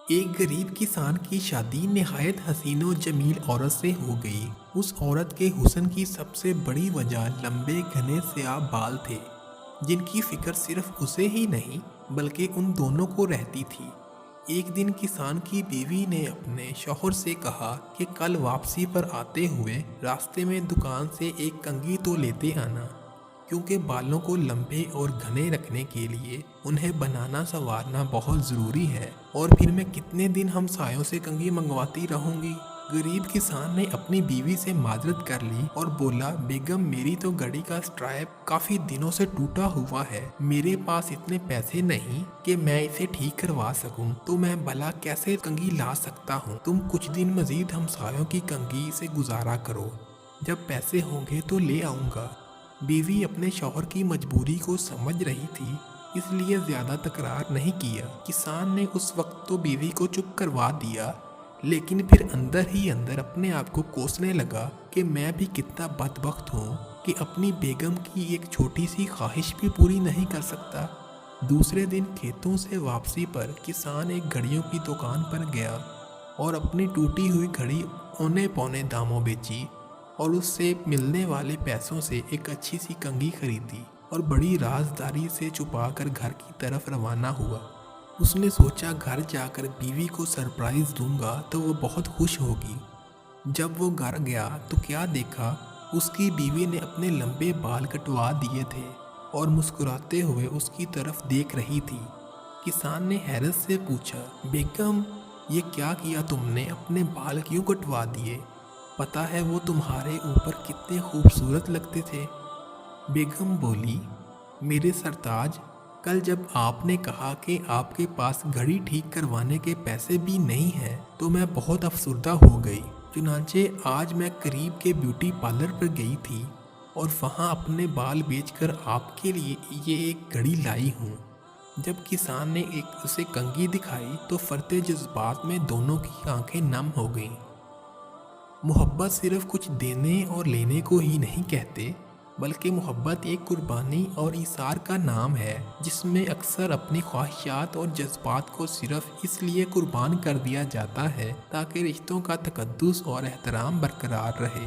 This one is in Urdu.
ایک غریب کسان کی شادی نہایت حسین و جمیل عورت سے ہو گئی۔ اس عورت کے حسن کی سب سے بڑی وجہ لمبے گھنے سیاہ بال تھے، جن کی فکر صرف اسے ہی نہیں بلکہ ان دونوں کو رہتی تھی۔ ایک دن کسان کی بیوی نے اپنے شوہر سے کہا کہ کل واپسی پر آتے ہوئے راستے میں دکان سے ایک کنگھی تو لیتے آنا، کیونکہ بالوں کو لمبے اور گھنے رکھنے کے لیے انہیں بنانا سنوارنا بہت ضروری ہے، اور پھر میں کتنے دن ہمسایوں سے کنگھی منگواتی رہوں گی۔ غریب کسان نے اپنی بیوی سے معذرت کر لی اور بولا، بیگم میری تو گھڑی کا اسٹریپ کافی دنوں سے ٹوٹا ہوا ہے، میرے پاس اتنے پیسے نہیں کہ میں اسے ٹھیک کروا سکوں، تو میں بھلا کیسے کنگھی لا سکتا ہوں؟ تم کچھ دن مزید ہمسایوں کی کنگھی سے گزارا کرو، جب پیسے ہوں گے تو لے آؤں گا۔ بیوی اپنے شوہر کی مجبوری کو سمجھ رہی تھی، اس لیے زیادہ تکرار نہیں کیا۔ کسان نے اس وقت تو بیوی کو چپ کروا دیا، لیکن پھر اندر ہی اندر اپنے آپ کو کوسنے لگا کہ میں بھی کتنا بدبخت ہوں کہ اپنی بیگم کی ایک چھوٹی سی خواہش بھی پوری نہیں کر سکتا۔ دوسرے دن کھیتوں سے واپسی پر کسان ایک گھڑیوں کی دکان پر گیا اور اپنی ٹوٹی ہوئی گھڑی اونے پونے داموں بیچی، اور اس سے ملنے والے پیسوں سے ایک اچھی سی کنگھی خریدی اور بڑی رازداری سے چھپا کر گھر کی طرف روانہ ہوا۔ اس نے سوچا گھر جا کر بیوی کو سرپرائز دوں گا تو وہ بہت خوش ہوگی۔ جب وہ گھر گیا تو کیا دیکھا، اس کی بیوی نے اپنے لمبے بال کٹوا دیے تھے اور مسکراتے ہوئے اس کی طرف دیکھ رہی تھی۔ کسان نے حیرت سے پوچھا، بیگم یہ کیا کیا تم نے؟ اپنے بال کیوں کٹوا دیے؟ پتہ ہے وہ تمہارے اوپر کتنے خوبصورت لگتے تھے۔ بیگم بولی، میرے سرتاج، کل جب آپ نے کہا کہ آپ کے پاس گھڑی ٹھیک کروانے کے پیسے بھی نہیں ہیں تو میں بہت افسردہ ہو گئی، چنانچہ آج میں قریب کے بیوٹی پارلر پر گئی تھی اور وہاں اپنے بال بیچ کر آپ کے لیے یہ ایک گھڑی لائی ہوں۔ جب کسان نے اسے کنگھی دکھائی تو فرتے جذبات میں دونوں کی آنکھیں نم ہو گئیں۔ محبت صرف کچھ دینے اور لینے کو ہی نہیں کہتے، بلکہ محبت ایک قربانی اور ایثار کا نام ہے، جس میں اکثر اپنی خواہشات اور جذبات کو صرف اس لیے قربان کر دیا جاتا ہے تاکہ رشتوں کا تقدس اور احترام برقرار رہے۔